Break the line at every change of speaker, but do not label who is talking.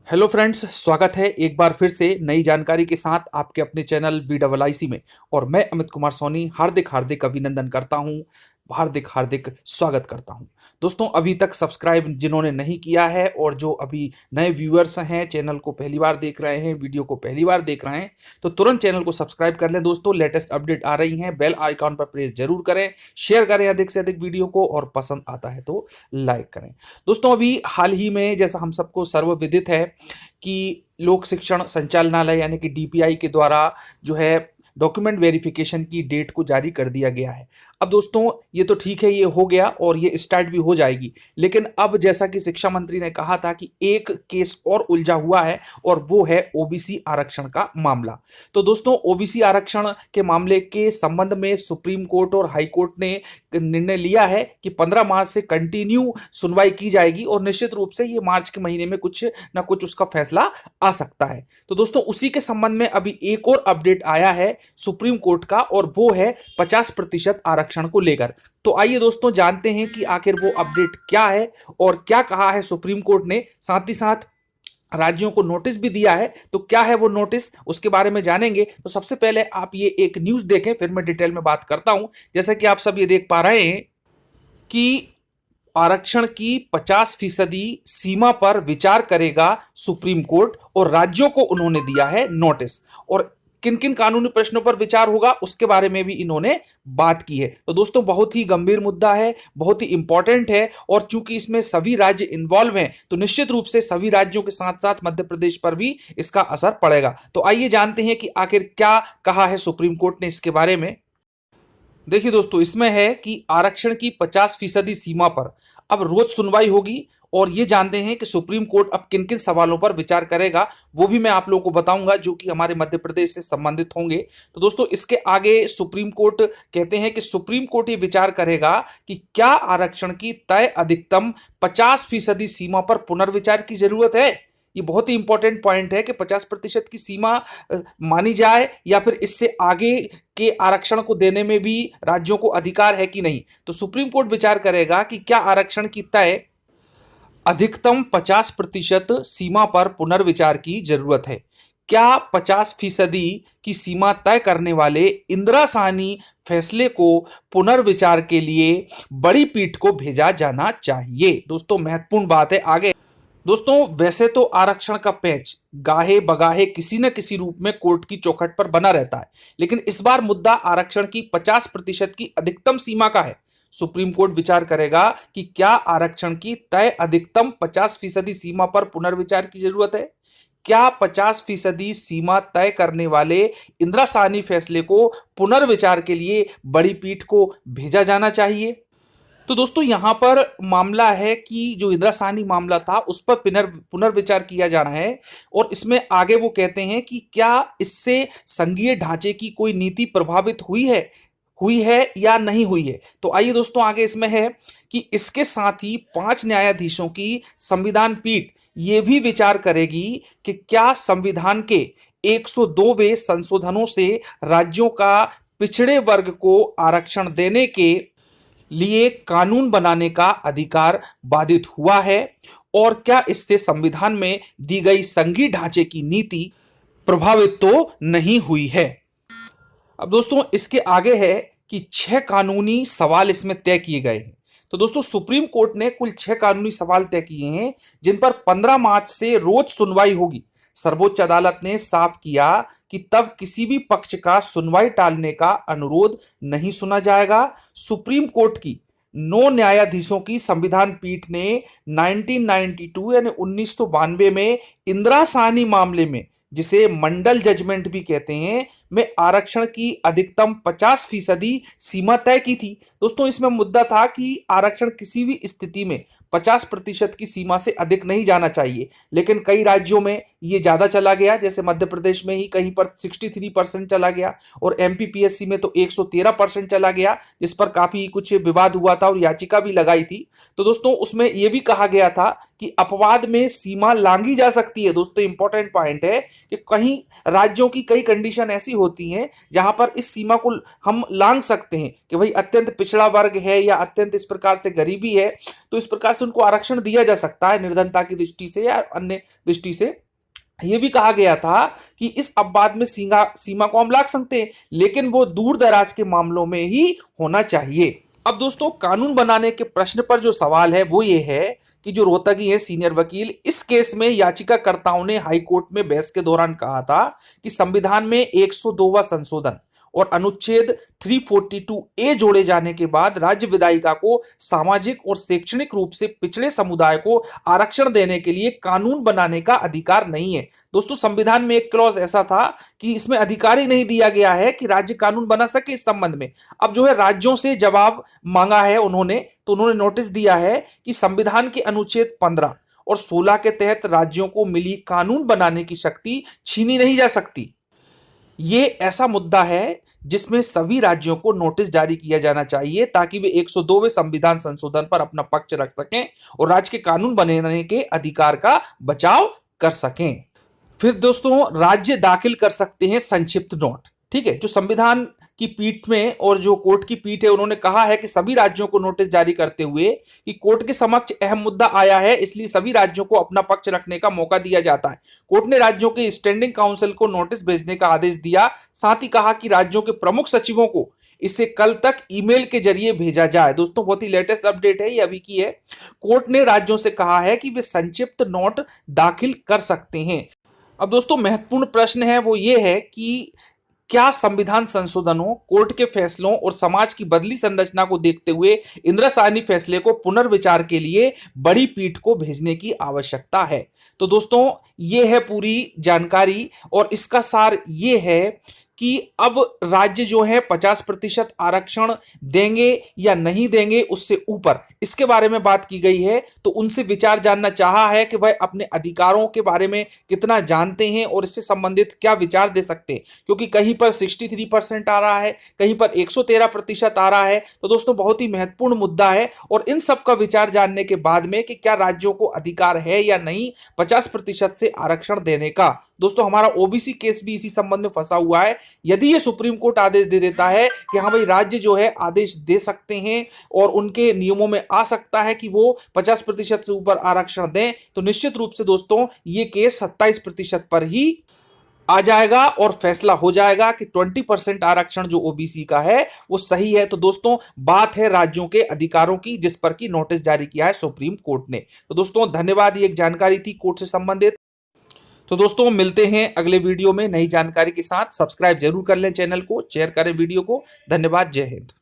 Hello friends, स्वागत है एक बार फिर से नई जानकारी के साथ आपके अपने चैनल VIIC में। और मैं अमित कुमार सोनी हार्दिक हार्दिक अभिनंदन करता हूं, हार्दिक हार्दिक स्वागत करता हूं। दोस्तों, अभी तक सब्सक्राइब जिन्होंने नहीं किया है और जो अभी नए व्यूअर्स हैं, चैनल को पहली बार देख रहे हैं, वीडियो को पहली बार देख रहे हैं, तो तुरंत चैनल को सब्सक्राइब कर लें। दोस्तों, लेटेस्ट अपडेट आ रही हैं, बेल आइकॉन पर प्रेस जरूर करें, शेयर करें अधिक से अधिक वीडियो को, और पसंद आता है तो लाइक करें। दोस्तों, अभी हाल ही में जैसा हम सबको सर्वविदित है कि लोक शिक्षण संचालनालय यानी कि DPI के द्वारा जो है डॉक्यूमेंट वेरिफिकेशन की डेट को जारी कर दिया गया है। अब दोस्तों, ये तो ठीक है, ये हो गया और ये स्टार्ट भी हो जाएगी, लेकिन अब जैसा कि शिक्षा मंत्री ने कहा था कि एक केस और उलझा हुआ है और वो है OBC आरक्षण का मामला। तो दोस्तों, OBC आरक्षण के मामले के संबंध में सुप्रीम कोर्ट और हाई कोर्ट ने निर्णय लिया है कि 15 मार्च से कंटिन्यू सुनवाई की जाएगी और निश्चित रूप से ये मार्च के महीने में कुछ ना कुछ उसका फैसला आ सकता है। तो दोस्तों, उसी के संबंध में अभी एक और अपडेट आया है सुप्रीम कोर्ट का, और वो है 50% आरक्षण को लेकर। तो आइए दोस्तों, जानते हैं कि आखिर वो अपडेट क्या है और क्या कहा है सुप्रीम कोर्ट ने। साथ ही साथ राज्यों को नोटिस भी दिया है, तो क्या है वो नोटिस, उसके बारे में जानेंगे। तो सबसे पहले आप ये एक न्यूज देखें, फिर मैं डिटेल में बात करता हूं। जैसा कि आप सब ये देख पा रहे हैं कि आरक्षण की 50% सीमा पर विचार करेगा सुप्रीम कोर्ट, और राज्यों को उन्होंने दिया है नोटिस। और किन किन कानूनी प्रश्नों पर विचार होगा उसके बारे में भी इन्होंने बात की है। तो दोस्तों, बहुत ही गंभीर मुद्दा है, बहुत ही इंपॉर्टेंट है, और चूंकि इसमें सभी राज्य इन्वॉल्व हैं तो निश्चित रूप से सभी राज्यों के साथ साथ मध्य प्रदेश पर भी इसका असर पड़ेगा। तो आइए जानते हैं कि आखिर क्या कहा है सुप्रीम कोर्ट ने इसके बारे में। देखिए दोस्तों, इसमें है कि आरक्षण की 50% सीमा पर अब रोज सुनवाई होगी, और ये जानते हैं कि सुप्रीम कोर्ट अब किन किन सवालों पर विचार करेगा, वो भी मैं आप लोगों को बताऊंगा जो कि हमारे मध्य प्रदेश से संबंधित होंगे। तो दोस्तों, इसके आगे सुप्रीम कोर्ट कहते हैं कि सुप्रीम कोर्ट ये विचार करेगा कि क्या आरक्षण की तय अधिकतम 50% सीमा पर पुनर्विचार की जरूरत है। ये बहुत ही इंपॉर्टेंट पॉइंट है कि 50% की सीमा मानी जाए या फिर इससे आगे के आरक्षण को देने में भी राज्यों को अधिकार है कि नहीं। तो सुप्रीम कोर्ट विचार करेगा कि क्या आरक्षण की तय अधिकतम 50% सीमा पर पुनर्विचार की जरूरत है। क्या 50% की सीमा तय करने वाले इंदिरा साहनी फैसले को पुनर्विचार के लिए बड़ी पीठ को भेजा जाना चाहिए। दोस्तों, महत्वपूर्ण बात है आगे। दोस्तों, वैसे तो आरक्षण का पेच गाहे बगाहे किसी न किसी रूप में कोर्ट की चौखट पर बना रहता है, लेकिन इस बार मुद्दा आरक्षण की 50% की अधिकतम सीमा का है। सुप्रीम कोर्ट विचार करेगा कि क्या आरक्षण की तय अधिकतम 50% सीमा पर पुनर्विचार की जरूरत है। क्या 50% सीमा तय करने वाले इंदिरा साहनी फैसले को पुनर्विचार के लिए बड़ी पीठ को भेजा जाना चाहिए। तो दोस्तों, यहां पर मामला है कि जो इंदिरा साहनी मामला था उस पर पुनर्विचार किया जाना है, और इसमें आगे वो कहते हैं कि क्या इससे संघीय ढांचे की कोई नीति प्रभावित हुई है या नहीं हुई है। तो आइए दोस्तों, आगे इसमें है कि इसके साथ ही 5 न्यायाधीशों की संविधान पीठ ये भी विचार करेगी कि क्या संविधान के 102वें संशोधनों से राज्यों का पिछड़े वर्ग को आरक्षण देने के लिए कानून बनाने का अधिकार बाधित हुआ है, और क्या इससे संविधान में दी गई संघीय ढांचे की नीति प्रभावित तो नहीं हुई है। अब दोस्तों, इसके आगे है कि 6 कानूनी सवाल इसमें तय किए गए हैं। तो दोस्तों, सुप्रीम कोर्ट ने कुल 6 कानूनी सवाल तय किए हैं जिन पर 15 मार्च से रोज सुनवाई होगी। सर्वोच्च अदालत ने साफ किया कि तब किसी भी पक्ष का सुनवाई टालने का अनुरोध नहीं सुना जाएगा। सुप्रीम कोर्ट की 9 न्यायाधीशों की संविधान पीठ ने 1992 यानी 1992 में इंदिरा साहनी मामले में, जिसे मंडल जजमेंट भी कहते हैं, में आरक्षण की अधिकतम 50% सीमा तय की थी। दोस्तों, इसमें मुद्दा था कि आरक्षण किसी भी स्थिति में 50% की सीमा से अधिक नहीं जाना चाहिए, लेकिन कई राज्यों में ये ज्यादा चला गया, जैसे मध्य प्रदेश में ही कहीं पर 63% चला गया, और MPPSC में तो 113% चला गया, जिस पर काफी कुछ विवाद हुआ था और याचिका भी लगाई थी। तो दोस्तों, उसमें यह भी कहा गया था कि अपवाद में सीमा लांघी जा सकती है। दोस्तों, इंपॉर्टेंट पॉइंट है कि कहीं राज्यों की कई कंडीशन ऐसी होती हैं जहां पर इस सीमा को हम लांघ सकते हैं कि भाई अत्यंत पिछड़ा वर्ग है या अत्यंत इस प्रकार से गरीबी है, तो इस प्रकार से उनको आरक्षण दिया जा सकता है निर्धनता की दृष्टि से या अन्य दृष्टि से। यह भी कहा गया था कि इस अपवाद में सीमा को हम लाग सकते हैं, लेकिन वो दूर दराज के मामलों में ही होना चाहिए। अब दोस्तों, कानून बनाने के प्रश्न पर जो सवाल है वो ये है कि जो रोहतगी है सीनियर वकील, इस केस में याचिकाकर्ताओं ने हाई कोर्ट में बहस के दौरान कहा था कि संविधान में 102वां संशोधन और अनुच्छेद 342 ए जोड़े जाने के बाद राज्य विधायिका को सामाजिक और शैक्षणिक रूप से पिछड़े समुदाय को आरक्षण देने के लिए कानून बनाने का अधिकार नहीं है। दोस्तों, संविधान में एक क्लॉज ऐसा था कि इसमें अधिकार ही नहीं दिया गया है कि राज्य कानून बना सके इस संबंध में। अब जो है राज्यों से जवाब मांगा है उन्होंने, तो उन्होंने नोटिस दिया है कि संविधान के अनुच्छेद 15 और 16 के तहत राज्यों को मिली कानून बनाने की शक्ति छीनी नहीं जा सकती। ये ऐसा मुद्दा है जिसमें सभी राज्यों को नोटिस जारी किया जाना चाहिए ताकि वे 102वें संविधान संशोधन पर अपना पक्ष रख सकें और राज्य के कानून बनाने के अधिकार का बचाव कर सकें। फिर दोस्तों, राज्य दाखिल कर सकते हैं संक्षिप्त नोट। ठीक है, जो संविधान की पीठ में और जो कोर्ट की पीठ है उन्होंने कहा है कि सभी राज्यों को नोटिस जारी करते हुए कि कोर्ट के समक्ष अहम मुद्दा आया है, इसलिए सभी राज्यों को अपना पक्ष रखने का मौका दिया जाता है। कोर्ट ने राज्यों के स्टैंडिंग काउंसिल को नोटिस भेजने का आदेश दिया, साथ ही कहा कि राज्यों के प्रमुख सचिवों को इसे कल तक ईमेल के जरिए भेजा जाए। दोस्तों, बहुत ही लेटेस्ट अपडेट है, ये अभी की है। कोर्ट ने राज्यों से कहा है कि वे संक्षिप्त नोट दाखिल कर सकते हैं। अब दोस्तों, महत्वपूर्ण प्रश्न है वो ये है कि क्या संविधान संशोधनों, कोर्ट के फैसलों और समाज की बदली संरचना को देखते हुए इंदिरासानी फैसले को पुनर्विचार के लिए बड़ी पीठ को भेजने की आवश्यकता है? तो दोस्तों, ये है पूरी जानकारी और इसका सार ये है कि अब राज्य जो है 50% आरक्षण देंगे या नहीं देंगे उससे ऊपर इसके बारे में बात की गई है। तो उनसे विचार जानना चाहा है कि वह अपने अधिकारों के बारे में कितना जानते हैं और इससे संबंधित क्या विचार दे सकते हैं, क्योंकि कहीं पर 63% आ रहा है, कहीं पर 113% आ रहा है। तो दोस्तों, बहुत ही महत्वपूर्ण मुद्दा है और इन सब का विचार जानने के बाद में कि क्या राज्यों को अधिकार है या नहीं 50% से आरक्षण देने का। दोस्तों, हमारा ओबीसी केस भी इसी संबंध में फंसा हुआ है। यदि ये सुप्रीम कोर्ट आदेश दे देता है कि हाँ भाई राज्य जो है आदेश दे सकते हैं और उनके नियमों में आ सकता है कि वो 50% से ऊपर आरक्षण दें, तो निश्चित रूप से दोस्तों ये केस 27% पर ही आ जाएगा और फैसला हो जाएगा कि 20% आरक्षण जो ओबीसी का है वो सही है। तो दोस्तों, बात है राज्यों के अधिकारों की, जिस पर की नोटिस जारी किया है सुप्रीम कोर्ट ने। तो दोस्तों, धन्यवाद, ये एक जानकारी थी कोर्ट से संबंधित। तो दोस्तों, मिलते हैं अगले वीडियो में नई जानकारी के साथ। सब्सक्राइब जरूर कर लें चैनल को, शेयर करें वीडियो को। धन्यवाद, जय हिंद।